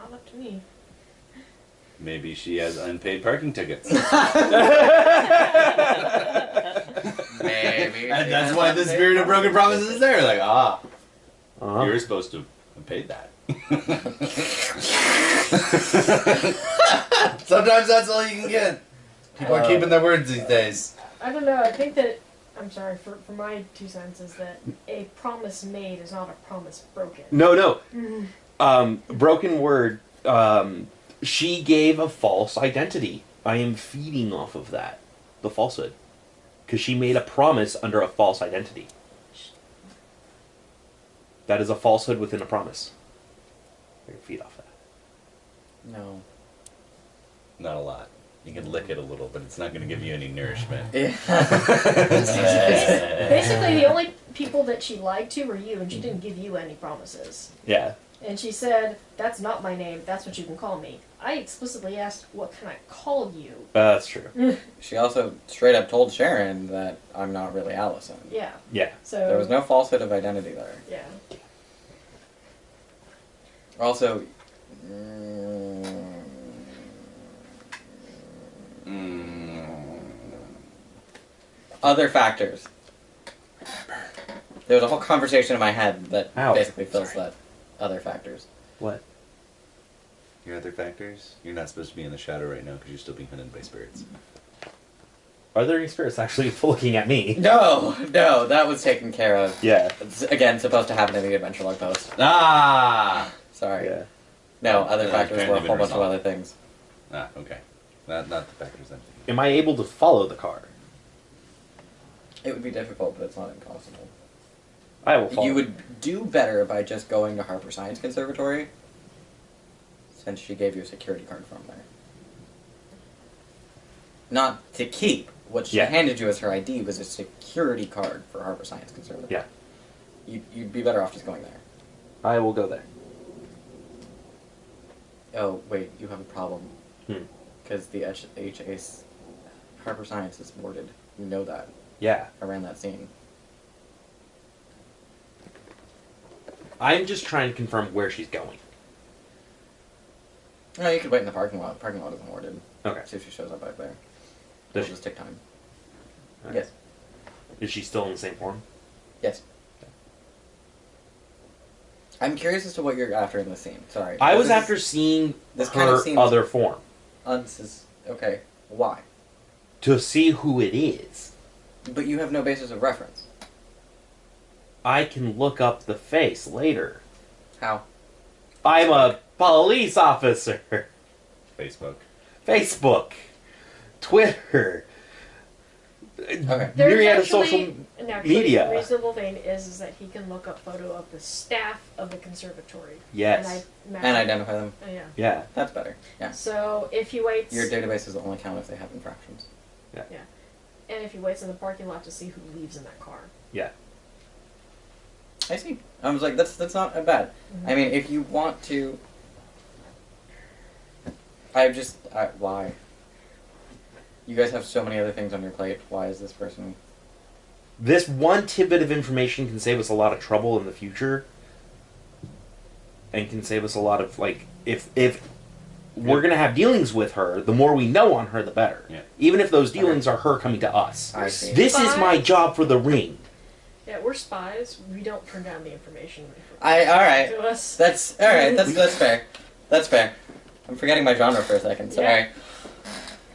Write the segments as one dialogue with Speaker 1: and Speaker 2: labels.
Speaker 1: Not up to me.
Speaker 2: Maybe she has unpaid parking tickets.
Speaker 3: Maybe.
Speaker 2: And that's why the spirit of broken promises is there. Like,
Speaker 4: Uh-huh.
Speaker 2: you're supposed to have paid that. Sometimes that's all you can get. People are keeping their words these days.
Speaker 1: I don't know. I think that, I'm sorry, for my 2 cents is that a promise made is not a promise broken.
Speaker 4: No. Broken word. She gave a false identity. I am feeding off of that. The falsehood. Because she made a promise under a false identity. That is a falsehood within a promise. I can feed off that.
Speaker 3: No.
Speaker 2: Not a lot. You can lick it a little, but it's not going to give you any nourishment.
Speaker 1: Basically, the only people that she lied to were you, and she didn't give you any promises.
Speaker 4: Yeah.
Speaker 1: And she said, "That's not my name. That's what you can call me." I explicitly asked, "What can I call you?"
Speaker 4: That's true.
Speaker 3: She also straight up told Sharon that I'm not really Allison.
Speaker 1: Yeah.
Speaker 4: Yeah.
Speaker 1: So
Speaker 3: There was no falsehood of identity there.
Speaker 1: Yeah.
Speaker 3: Also, other factors. There was a whole conversation in my head that basically fills that. Other factors.
Speaker 4: What?
Speaker 2: Your other factors? You're not supposed to be in the shadow right now because you're still being hunted by spirits.
Speaker 4: Are there any spirits actually looking at me?
Speaker 3: No, that was taken care of.
Speaker 4: Yeah.
Speaker 3: It's, again, supposed to happen in the adventure log post.
Speaker 2: Ah!
Speaker 3: Sorry.
Speaker 4: Yeah.
Speaker 3: No, other factors
Speaker 2: can't
Speaker 3: were a
Speaker 2: even
Speaker 3: whole bunch of
Speaker 2: resolve.
Speaker 3: other things.
Speaker 2: Ah, okay. Not the factors then.
Speaker 4: Am I able to follow the car?
Speaker 3: It would be difficult, but it's not impossible.
Speaker 4: I will follow.
Speaker 3: You would do better by just going to Harper Science Conservatory, since she gave you a security card from there. Not to keep. What she handed you as her ID was a security card for Harper Science Conservatory.
Speaker 4: Yeah.
Speaker 3: You'd be better off just going there.
Speaker 4: I will go there.
Speaker 3: Oh, wait, you have a problem.
Speaker 4: Hmm.
Speaker 3: Because the HA's Harper Science is boarded. You know that.
Speaker 4: Yeah.
Speaker 3: I ran that scene.
Speaker 4: I'm just trying to confirm where she's going.
Speaker 3: No, you could wait in the parking lot. The parking lot isn't boarded.
Speaker 4: Okay.
Speaker 3: See if she shows up back there.
Speaker 4: Does
Speaker 3: It'll
Speaker 4: she?
Speaker 3: just take time.
Speaker 4: Right.
Speaker 3: Yes.
Speaker 4: Is she still in the same form?
Speaker 3: Yes. I'm curious as to what you're after in this scene. Sorry.
Speaker 4: I was after seeing
Speaker 3: this
Speaker 4: her
Speaker 3: kind of seems
Speaker 4: other form.
Speaker 3: Okay. Why?
Speaker 4: To see who it is.
Speaker 3: But you have no basis of reference.
Speaker 4: I can look up the face later.
Speaker 3: How?
Speaker 4: I'm a police officer.
Speaker 2: Facebook.
Speaker 4: Facebook. Twitter.
Speaker 3: Okay.
Speaker 4: Myriad of social media.
Speaker 1: The reasonable thing is that he can look up photo of the staff of the conservatory.
Speaker 4: Yes.
Speaker 3: And identify them.
Speaker 1: Yeah.
Speaker 4: Yeah.
Speaker 3: That's better. Yeah.
Speaker 1: So if he waits...
Speaker 3: Your database will only count if they have infractions.
Speaker 4: Yeah.
Speaker 1: Yeah. And if he waits in the parking lot to see who leaves in that car.
Speaker 4: Yeah.
Speaker 3: I see. I was like, that's not bad.
Speaker 1: Mm-hmm.
Speaker 3: I mean, if you want to... why? You guys have so many other things on your plate. Why is this person...
Speaker 4: This one tidbit of information can save us a lot of trouble in the future. And can save us a lot of, like, if we're going to have dealings with her, the more we know on her, the better.
Speaker 2: Yeah.
Speaker 4: Even if those dealings are her coming to us.
Speaker 3: I see.
Speaker 4: This is my job for the ring.
Speaker 1: Yeah, we're spies. We don't turn down the information.
Speaker 3: Alright.
Speaker 1: To us.
Speaker 3: That's fair. That's fair. I'm forgetting my genre for a second. Sorry.
Speaker 1: Yeah.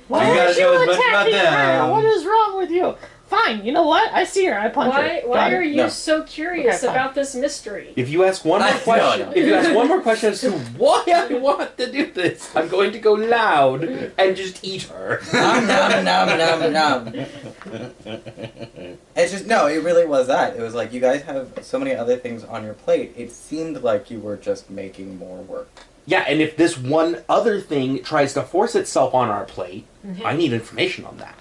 Speaker 5: Why
Speaker 2: You
Speaker 5: are
Speaker 2: gotta know
Speaker 5: you
Speaker 2: as much about
Speaker 5: attacking her?
Speaker 2: them.
Speaker 5: What is wrong with you? Fine, you know what? I see her. I punch her.
Speaker 1: Why
Speaker 5: Got
Speaker 1: are
Speaker 5: it.
Speaker 1: you
Speaker 3: No.
Speaker 1: so curious
Speaker 5: Okay, fine.
Speaker 1: about this mystery?
Speaker 4: If you ask one more question,
Speaker 3: no.
Speaker 4: if you ask one more question as to why I want to do this, I'm going to go loud and just eat her.
Speaker 3: Nom. It's just, no, it really was that. It was like, you guys have so many other things on your plate. It seemed like you were just making more work.
Speaker 4: Yeah, and if this one other thing tries to force itself on our plate, I need information on that.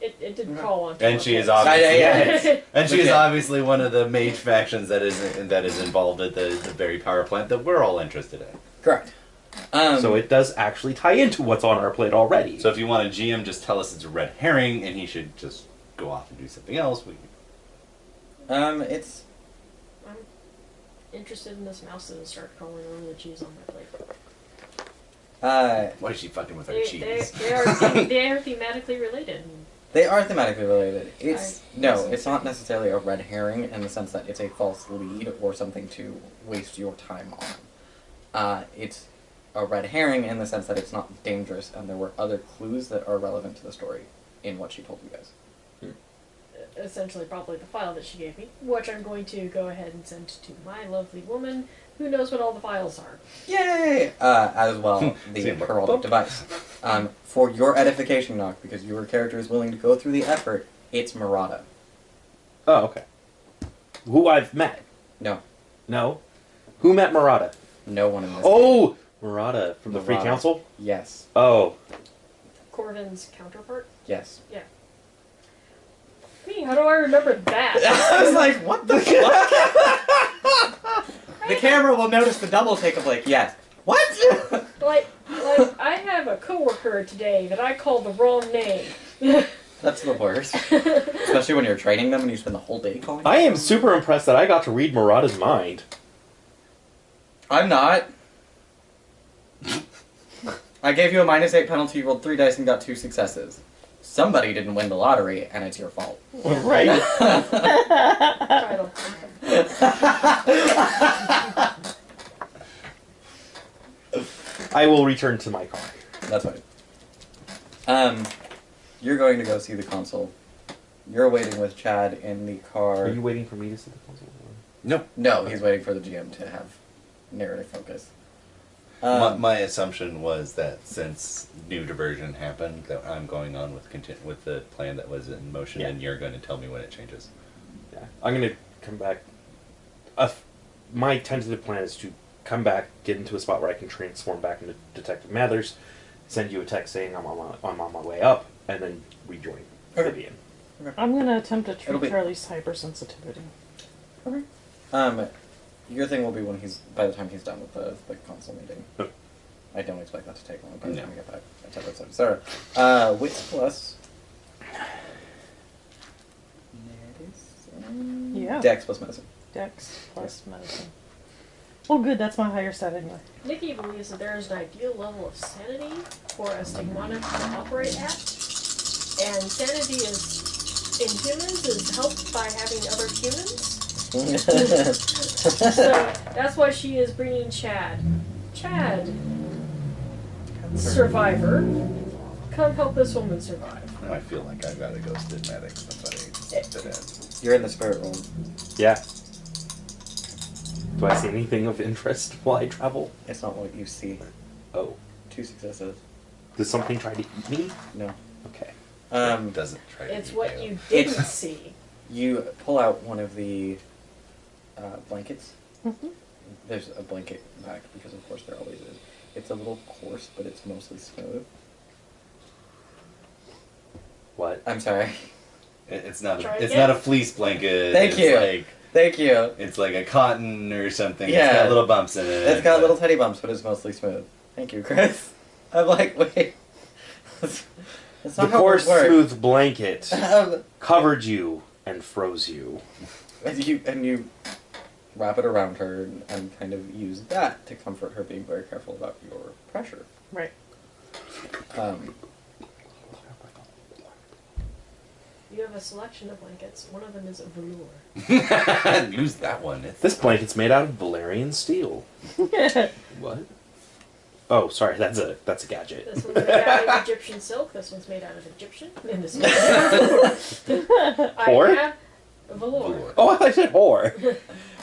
Speaker 1: It did call on.
Speaker 2: And she is
Speaker 1: obviously.
Speaker 2: obviously and she is
Speaker 3: Okay.
Speaker 2: obviously one of the mage factions that is involved at the berry power plant that we're all interested in.
Speaker 3: Correct.
Speaker 4: So it does actually tie into what's on our plate already.
Speaker 2: So if you want a GM, just tell us it's a red herring, and he should just go off and do something else.
Speaker 3: It's...
Speaker 1: I'm interested in this mouse that has started crawling over the cheese on my plate.
Speaker 2: Why is she fucking with our
Speaker 1: They
Speaker 2: cheese?
Speaker 1: they are thematically related.
Speaker 3: They are thematically related. It's
Speaker 1: I-
Speaker 3: it's not necessarily a red herring in the sense that it's a false lead or something to waste your time on. It's a red herring in the sense that it's not dangerous, and there were other clues that are relevant to the story in what she told you guys.
Speaker 1: Essentially, probably the file that she gave me, which I'm going to go ahead and send to my lovely woman, who knows what all the files are.
Speaker 3: Yay! As well, the
Speaker 2: Teamwork.
Speaker 3: heraldic device. For your edification, Nock, because your character is willing to go through the effort, it's Murata.
Speaker 4: Oh, okay. Who I've met?
Speaker 3: No,
Speaker 4: No. Who met Murata?
Speaker 3: no one in this game.
Speaker 4: Oh, Murata from the Free
Speaker 3: Murata.
Speaker 4: Council.
Speaker 3: Yes.
Speaker 4: Oh,
Speaker 1: Corvin's counterpart?
Speaker 3: Yes.
Speaker 1: Me, how do I remember that?
Speaker 3: I was like, what the fuck? The camera will notice the double take of like, yes. What?
Speaker 1: like, I have a coworker today that I called the wrong name.
Speaker 3: That's the worst. Especially when you're training them and you spend the whole day calling
Speaker 4: I am
Speaker 3: them.
Speaker 4: super impressed that I got to read Murata's mind.
Speaker 3: I'm not. I gave you a -8 penalty, you rolled 3 dice and got 2 successes. Somebody didn't win the lottery, and it's your fault.
Speaker 5: Right.
Speaker 1: Title.
Speaker 4: I will return to my car.
Speaker 3: That's fine. You're going to go see the consul. You're waiting with Chad in the car.
Speaker 4: Are you waiting for me to see the console?
Speaker 2: No.
Speaker 3: No, he's waiting for the GM to have narrative focus.
Speaker 2: My assumption was that since new diversion happened, that I'm going on with the plan that was in motion,
Speaker 4: Yeah.
Speaker 2: and you're going to tell me when it changes.
Speaker 4: Yeah, I'm gonna come back. My tentative plan is to come back, get into a spot where I can transform back into Detective Mathers, send you a text saying I'm on my way up, and then rejoin
Speaker 3: Okay.
Speaker 4: Vivian.
Speaker 5: I'm gonna attempt to
Speaker 3: It'll
Speaker 5: treat
Speaker 3: be-
Speaker 5: Charlie's hypersensitivity.
Speaker 3: Your thing will be when by the time he's done with the console meeting.
Speaker 4: Okay.
Speaker 3: I don't expect that to take long by the
Speaker 2: No.
Speaker 3: time we get back. Etc. Wits plus. Medicine?
Speaker 5: Yeah.
Speaker 3: Dex plus medicine.
Speaker 5: Dex plus medicine. Oh, good. That's my higher stat anyway.
Speaker 1: Nikki believes that there is an ideal level of sanity for a stigmata to operate at, and sanity in humans is helped by having other humans. So that's why she is bringing Chad. Chad, survivor, come help this woman survive.
Speaker 2: Now I feel like I've got a ghosted medic, somebody that
Speaker 3: You're in the spirit realm.
Speaker 4: Yeah. Do I see anything of interest while I travel?
Speaker 3: It's not what you see.
Speaker 4: Oh.
Speaker 3: 2 successes.
Speaker 4: Does something try to eat me?
Speaker 3: No.
Speaker 4: Okay.
Speaker 2: doesn't try to
Speaker 1: It's
Speaker 2: eat
Speaker 1: what
Speaker 2: you.
Speaker 1: you didn't see.
Speaker 3: You pull out one of the blankets.
Speaker 5: Mm-hmm.
Speaker 3: There's a blanket back because, of course, there always is. It's a little coarse, but it's mostly smooth.
Speaker 4: What?
Speaker 3: I'm sorry.
Speaker 2: It's not
Speaker 1: Try
Speaker 2: a, it's
Speaker 1: again.
Speaker 2: not a fleece blanket.
Speaker 3: Thank
Speaker 2: it's
Speaker 3: you.
Speaker 2: Like,
Speaker 3: Thank you.
Speaker 2: it's like a cotton or something.
Speaker 3: Yeah.
Speaker 2: It's got little bumps in it.
Speaker 3: It's got
Speaker 2: but-
Speaker 3: little teddy bumps, but it's mostly smooth. Thank you, Chris. I'm like, wait. That's
Speaker 4: The
Speaker 3: not how
Speaker 4: coarse,
Speaker 3: it works.
Speaker 4: smooth blanket
Speaker 3: and
Speaker 4: covered you and froze you.
Speaker 3: you wrap it around her and kind of use that to comfort her, being very careful about your pressure.
Speaker 5: Right.
Speaker 1: You have a selection of blankets. One of them is a velour.
Speaker 2: Use that one. It's
Speaker 4: This blanket's made out of Valerian steel. What? Oh, sorry, that's a gadget.
Speaker 1: This one's made out of Egyptian silk. This one's made out of Egyptian. And this one's made out of velour.
Speaker 4: Whore?
Speaker 1: I have a velour.
Speaker 2: velour.
Speaker 4: Oh, I said whore.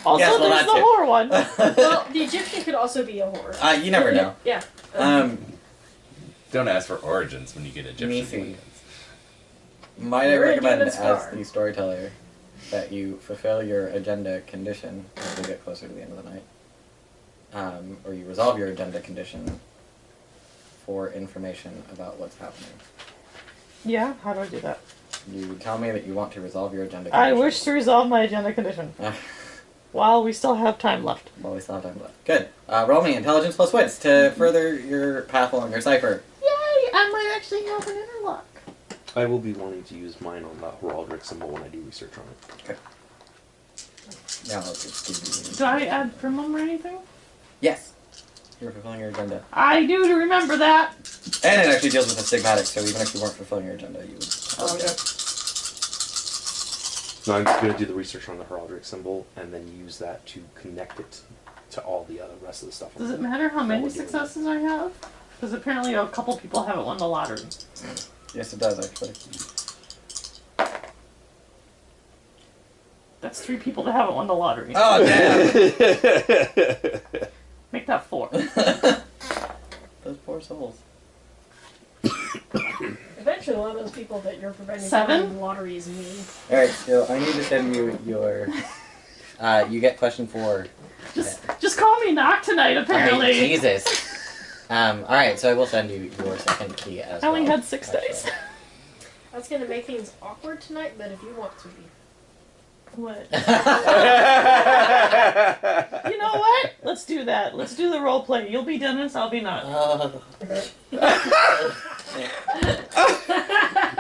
Speaker 5: Also,
Speaker 3: Yes, well,
Speaker 5: there's the
Speaker 3: that's it.
Speaker 5: whore one.
Speaker 1: Well, the Egyptian could also be a whore.
Speaker 3: You never know.
Speaker 1: Yeah.
Speaker 2: Don't ask for origins when you get Egyptian
Speaker 3: Nisi.
Speaker 2: blankets.
Speaker 3: Might I
Speaker 1: You're a
Speaker 3: recommend,
Speaker 1: demon
Speaker 3: as
Speaker 1: star.
Speaker 3: the storyteller, that you fulfill your agenda condition as we get closer to the end of the night, or you resolve your agenda condition for information about what's happening.
Speaker 5: Yeah, how do I do that?
Speaker 3: You tell me that you want to resolve your agenda
Speaker 5: I
Speaker 3: condition.
Speaker 5: wish to resolve my agenda condition while we still have time left.
Speaker 3: Well, we still have time left. Good. Roll me intelligence plus wits to further your path along your cipher.
Speaker 5: Yay! I might actually have an interlock.
Speaker 4: I will be wanting to use mine on the heraldic symbol when I do research on it.
Speaker 3: Okay. Now I'll just give you.
Speaker 5: Do I add Primum or anything?
Speaker 3: Yes. You're fulfilling your agenda.
Speaker 5: I do remember that.
Speaker 3: And it actually deals with the stigmatic, so even if you weren't fulfilling your agenda, you would.
Speaker 5: Okay.
Speaker 4: No, I'm just going to do the research on the heraldic symbol and then use that to connect it to all the other rest of the stuff.
Speaker 5: Does it matter how many successes I have? Because apparently a couple people haven't won the lottery.
Speaker 3: Yes, it does, actually.
Speaker 5: That's 3 people that haven't won the lottery.
Speaker 3: Oh, damn!
Speaker 5: Make that 4.
Speaker 3: Those poor souls.
Speaker 1: Eventually, one of those people that you're preventing
Speaker 5: 7?
Speaker 1: from winning the lottery is me.
Speaker 3: Alright, so I need to send you your... you get question 4.
Speaker 5: Just call me Knock tonight, apparently.
Speaker 3: Jesus. Alright, so I will send you your second key as
Speaker 5: I
Speaker 3: well.
Speaker 5: only had 6 days.
Speaker 1: That's going to make things awkward tonight, but if you want to be.
Speaker 5: What? You know what? Let's do that. Let's do the role play. You'll be Dennis, I'll be Knock.
Speaker 4: You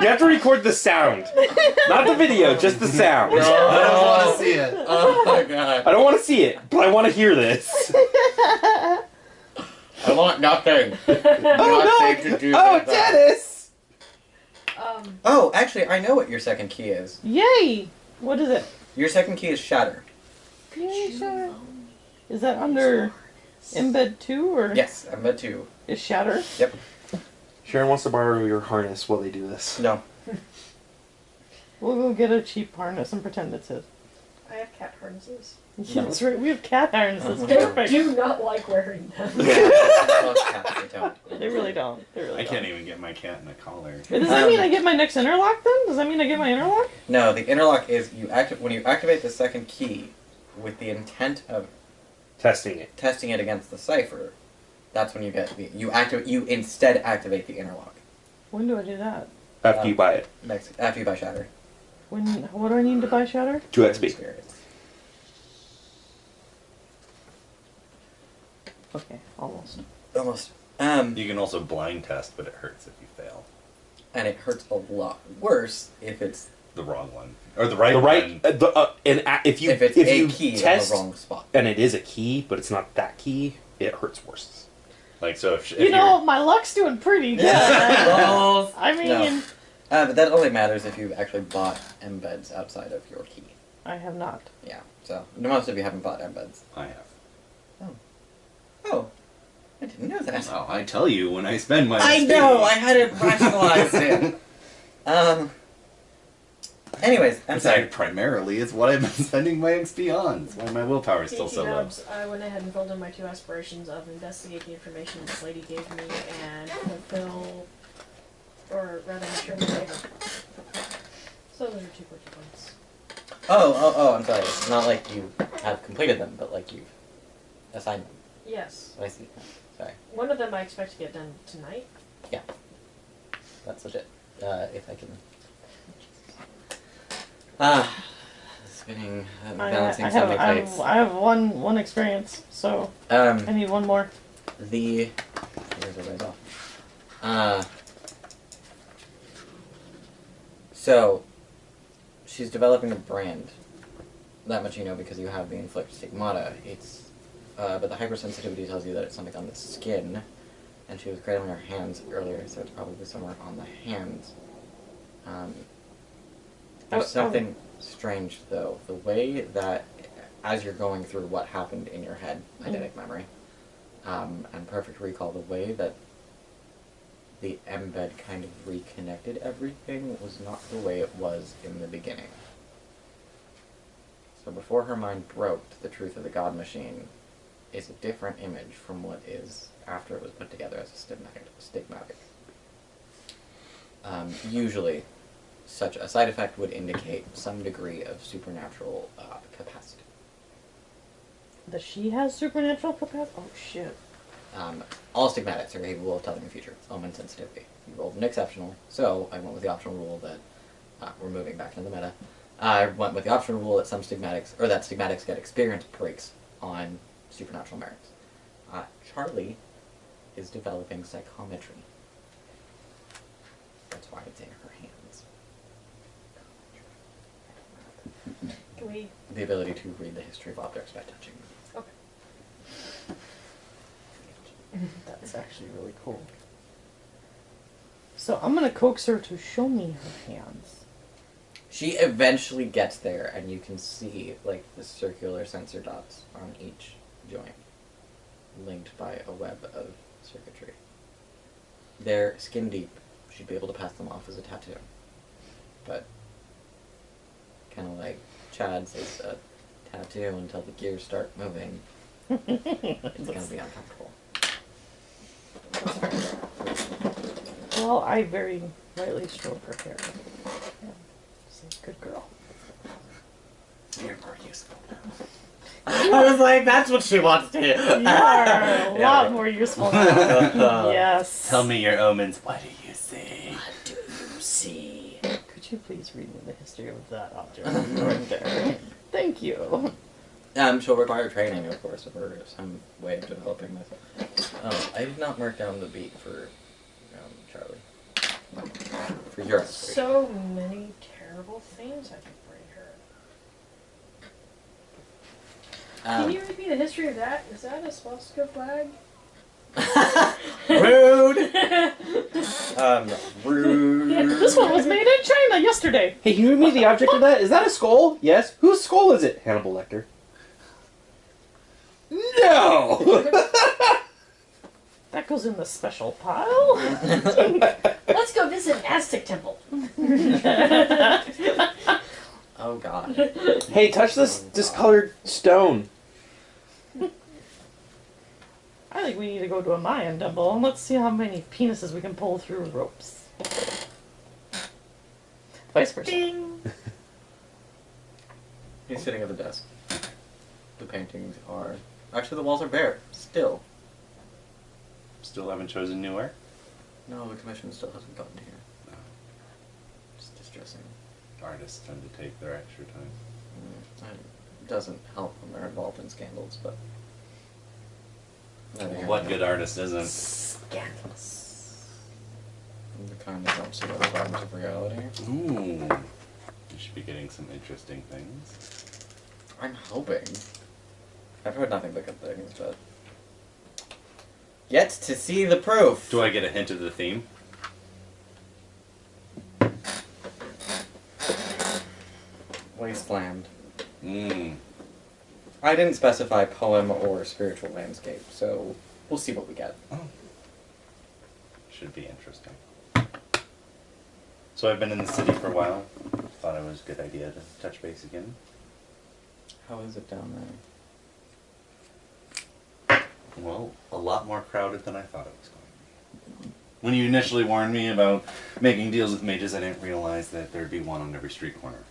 Speaker 4: have to record the sound. Not the video, just the sound.
Speaker 2: I don't want to see it.
Speaker 3: Oh my god.
Speaker 4: I don't want to see it, but I want to hear this.
Speaker 3: I want nothing.
Speaker 4: Oh,
Speaker 3: Nothing to do
Speaker 4: Oh,
Speaker 3: with that.
Speaker 4: Dennis!
Speaker 3: Oh, actually, I know what your second key is.
Speaker 5: Yay! What is it?
Speaker 3: Your second key is Shatter.
Speaker 5: Yay, Shatter. Is that under Embed 2 or
Speaker 3: Yes, embed 2.
Speaker 5: is Shatter?
Speaker 3: Yep.
Speaker 4: Sharon wants to borrow your harness while they do this.
Speaker 3: No.
Speaker 5: We'll go get a cheap harness and pretend it's his.
Speaker 1: I have cat harnesses.
Speaker 5: Yeah, that's right. We have cat harnesses.
Speaker 3: Oh,
Speaker 1: They
Speaker 5: Perfect.
Speaker 1: do not like wearing them.
Speaker 3: Most cats, they don't.
Speaker 5: They really don't. They really
Speaker 2: I
Speaker 5: don't.
Speaker 2: can't even get my cat in a collar.
Speaker 5: Does that mean I get my next interlock then? Does that mean I get my interlock?
Speaker 3: No, the interlock is when you activate the second key with the intent of
Speaker 4: Testing it.
Speaker 3: testing it against the cipher. That's when you get you instead activate the interlock.
Speaker 5: When do I do that?
Speaker 4: After you buy it.
Speaker 3: After you buy Shatter.
Speaker 5: What do I need to buy Shatter?
Speaker 4: 2 XP.
Speaker 5: Okay, almost.
Speaker 3: Almost.
Speaker 2: You can also blind test, but it hurts if you fail.
Speaker 3: And it hurts a lot worse if it's
Speaker 2: The wrong one. Or the right
Speaker 4: The right,
Speaker 2: one.
Speaker 4: if you
Speaker 3: if it's
Speaker 4: if
Speaker 3: a
Speaker 4: you
Speaker 3: key
Speaker 4: test
Speaker 3: in the wrong spot.
Speaker 4: and it is a key, but it's not that key, it hurts worse.
Speaker 2: Like, so if
Speaker 5: You know, my luck's doing pretty good.
Speaker 3: Balls.
Speaker 5: I mean,
Speaker 3: No. But that only matters if you've actually bought embeds outside of your key.
Speaker 5: I have not.
Speaker 3: Yeah, so most of you haven't bought embeds.
Speaker 2: I have.
Speaker 3: Oh, I didn't know that.
Speaker 2: Oh, I tell you when I spend my
Speaker 3: I
Speaker 2: XP.
Speaker 3: know, I hadn't rationalized it. Anyways, I'm
Speaker 2: In fact,
Speaker 3: sorry.
Speaker 2: primarily, it's what I've been spending my XP on. That's why my willpower is still so low.
Speaker 1: Nubs, I went ahead and filled in my 2 aspirations of investigate the information this lady gave me and fulfill, or rather ensure my favor. So those are 2 quirky points.
Speaker 3: Oh, I'm sorry. It's not like you have completed them, but like you've assigned them.
Speaker 1: Yes.
Speaker 3: I see. Sorry.
Speaker 1: One of them I expect to get done tonight.
Speaker 3: That's legit. If I can... Spinning, balancing so many plates.
Speaker 5: I have one experience, so I need one more.
Speaker 3: Here's everybody's off. So, she's developing a brand. That much you know because you have the inflict stigmata. But the hypersensitivity tells you that it's something on the skin, and she was cradling her hands earlier, so it's probably somewhere on the hands. There's something strange, though. The way that, as you're going through what happened in your head, eidetic memory, and perfect recall, the way that the embed kind of reconnected everything was not the way it was in the beginning. So before her mind broke to the truth of the God Machine is a different image from what is after it was put together as a stigmatic. Usually, such a side effect would indicate some degree of supernatural capacity.
Speaker 5: Does she has supernatural capacity? Oh shit.
Speaker 3: All stigmatics are capable of telling the future. Omen sensitivity. You rolled an exceptional, so I went with the optional rule that we're moving back into the meta. I went with the optional rule that stigmatics get experience breaks on supernatural merits. Charlie is developing psychometry. That's why it's in her hands.
Speaker 1: Can we?
Speaker 3: The ability to read the history of objects by touching them.
Speaker 1: Okay.
Speaker 5: That's actually really cool. So I'm gonna coax her to show me her hands.
Speaker 3: She eventually gets there, and you can see, like, the circular sensor dots on each joint, linked by a web of circuitry. They're skin deep. She'd be able to pass them off as a tattoo. But, kind of like Chad's is a tattoo until the gears start moving. It's gonna be uncomfortable.
Speaker 5: Well, I very lightly stroke her hair. Yeah, she's a good girl.
Speaker 3: You're more useful now. I was like, that's what she wants to do.
Speaker 5: You are a lot more useful now. Yes.
Speaker 2: Tell me your omens. What do you see?
Speaker 1: What do you see?
Speaker 5: Could you please read me the history of that object right there? Thank you.
Speaker 3: She'll require training, of course, or some way of developing this. Oh, I did not mark down the beat for Charlie. For your
Speaker 1: So many terrible things I could bring her. Can you read me the history of that? Is that a swastika flag?
Speaker 3: Rude! Rude.
Speaker 5: Yeah, this one was made in China yesterday.
Speaker 4: Hey, can you read me the object of that? Is that a skull? Yes. Whose skull is it? Hannibal Lecter. No!
Speaker 5: That goes in the special pile.
Speaker 1: Let's go visit an Aztec temple.
Speaker 3: Oh god.
Speaker 4: Hey, touch this discolored stone.
Speaker 5: I think we need to go to a Mayan temple and let's see how many penises we can pull through ropes. Vice versa.
Speaker 1: Ding.
Speaker 3: He's sitting at the desk. The paintings are... Actually, the walls are bare. Still.
Speaker 2: Still haven't chosen newer?
Speaker 3: No, the commission still hasn't gotten here. No. It's distressing.
Speaker 2: Artists tend to take their extra time.
Speaker 3: It doesn't help when they're involved in scandals, but...
Speaker 2: What good artist isn't?
Speaker 1: Scandalous.
Speaker 3: The kind that don't see other problems of reality.
Speaker 2: Ooh. You should be getting some interesting things.
Speaker 3: I'm hoping. I've heard nothing but good things, but... Yet to see the proof!
Speaker 2: Do I get a hint of the theme?
Speaker 3: Wasteland.
Speaker 2: Mmm.
Speaker 3: I didn't specify poem or spiritual landscape, so we'll see what we get.
Speaker 2: Oh. Should be interesting. So I've been in the city for a while. Thought it was a good idea to touch base again.
Speaker 3: How is it down there?
Speaker 2: Well, a lot more crowded than I thought it was going to be. When you initially warned me about making deals with mages, I didn't realize that there'd be one on every street corner.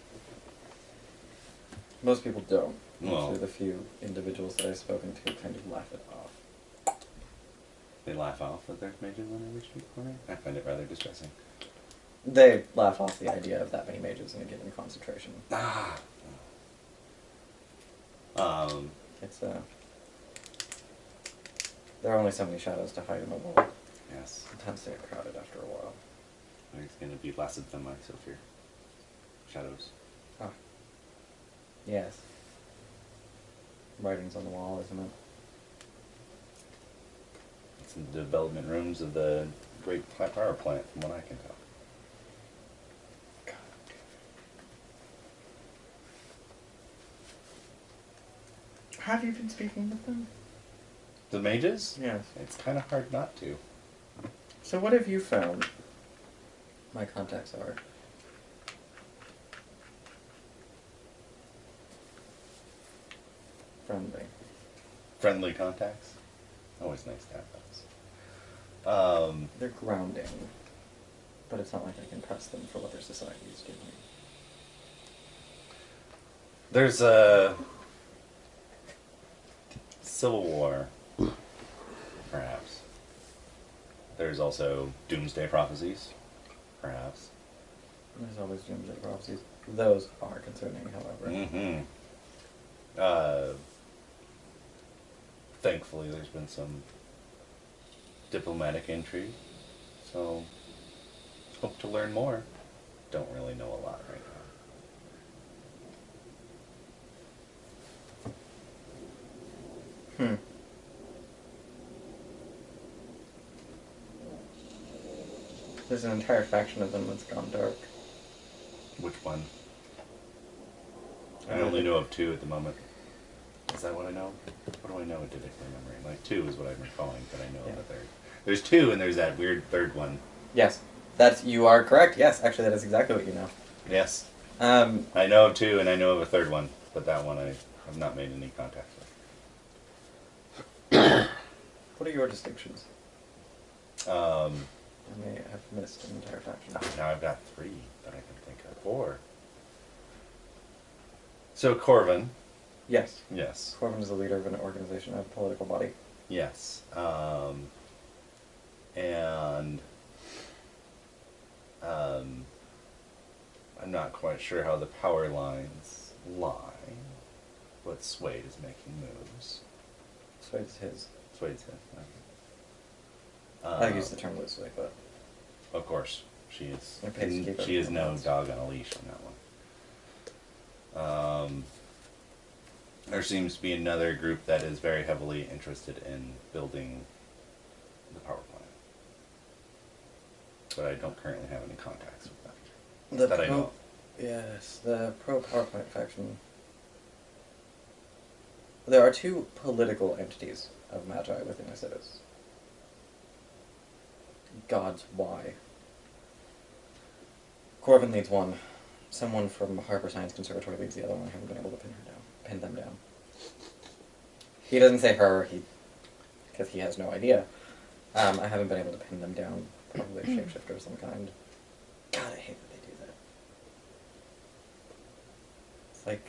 Speaker 3: Most people don't.
Speaker 2: Well-
Speaker 3: Actually, the few individuals that I've spoken to kind of laugh it off.
Speaker 2: They laugh off that there's mages on every street corner. I find it rather distressing.
Speaker 3: They laugh off the idea of that many mages in a given concentration.
Speaker 2: Ah.
Speaker 3: It's there are only so many shadows to hide in the world.
Speaker 2: Yes.
Speaker 3: It tends to get crowded after a while.
Speaker 2: There's going to be less of them, I so fear. Shadows.
Speaker 3: Ah. Yes. Writing's on the wall, isn't it?
Speaker 2: It's in the development rooms of the great power plant, from what I can tell.
Speaker 3: Have you been speaking with them?
Speaker 2: The mages?
Speaker 3: Yes.
Speaker 2: It's kind of hard not to.
Speaker 3: So what have you found? My contacts are. Friendly.
Speaker 2: Friendly contacts? Always nice to have those.
Speaker 3: They're grounding. But it's not like I can press them for what their societies give me.
Speaker 2: There's a civil war, perhaps. There's also doomsday prophecies, perhaps.
Speaker 3: There's always doomsday prophecies. Those are concerning, however.
Speaker 2: Mm-hmm. Thankfully, there's been some diplomatic intrigue, so hope to learn more. Don't really know a lot right now.
Speaker 3: There's an entire faction of them that's gone dark.
Speaker 2: Which one? I only know of 2 at the moment. Is that what I know? What do I know vividly remembering? Like 2 is what I'm recalling, but I know
Speaker 3: Yeah.
Speaker 2: that there's 2 and there's that weird third one.
Speaker 3: Yes. You are correct. Yes, actually that is exactly what you know.
Speaker 2: Yes.
Speaker 3: Um,
Speaker 2: I know of 2 and I know of a third one, but that one I have not made any contact with.
Speaker 3: what are your distinctions? I may have missed an entire faction.
Speaker 2: Now I've got 3 that I can think of. 4. So Corvin.
Speaker 3: Yes.
Speaker 2: Yes.
Speaker 3: Corbin is the leader of an organization, a political body.
Speaker 2: Yes. And I'm not quite sure how the power lines lie, but Suede is making moves.
Speaker 3: Suede's his.
Speaker 2: Suede's his.
Speaker 3: I use the term loosely, but
Speaker 2: Of course, she is.
Speaker 3: It pays to keep
Speaker 2: She is
Speaker 3: everything
Speaker 2: no
Speaker 3: balanced.
Speaker 2: dog on a leash on that one. There seems to be another group that is very heavily interested in building the power plant, but I don't currently have any contacts with them. That I know of.
Speaker 3: Yes, the pro-power plant faction. There are 2 political entities of Magi within Acidus. Gods, why? Corvin leads one. Someone from Harper Science Conservatory leads the other one. I haven't been able to pin them down. He doesn't say her, because he has no idea. I haven't been able to pin them down. Probably a shapeshifter of some kind. God, I hate that they do that. It's like,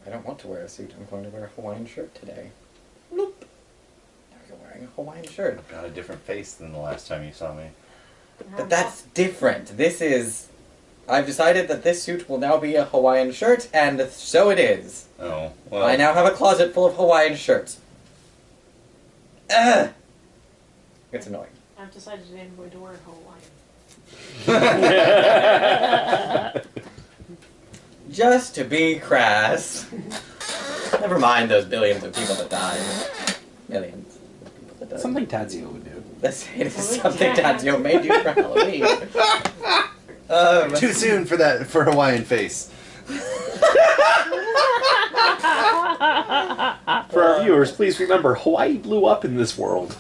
Speaker 3: I don't want to wear a suit. I'm going to wear a Hawaiian shirt today. Nope. Now you're wearing a Hawaiian shirt.
Speaker 2: I've got a different face than the last time you saw me.
Speaker 3: But that's different. This is... I've decided that this suit will now be a Hawaiian shirt, and so it is.
Speaker 2: Oh, well.
Speaker 3: I now have a closet full of Hawaiian shirts. Ugh! It's annoying.
Speaker 1: I've decided today I'm going to wear Hawaiian.
Speaker 3: Just to be crass. Never mind those billions of people that died. Millions of people that died.
Speaker 6: Something Tadzio would do.
Speaker 3: It is something Tadzio made you for Halloween.
Speaker 2: Too soon for that, for Hawaiian face.
Speaker 4: For our viewers, please remember, Hawaii blew up in this world.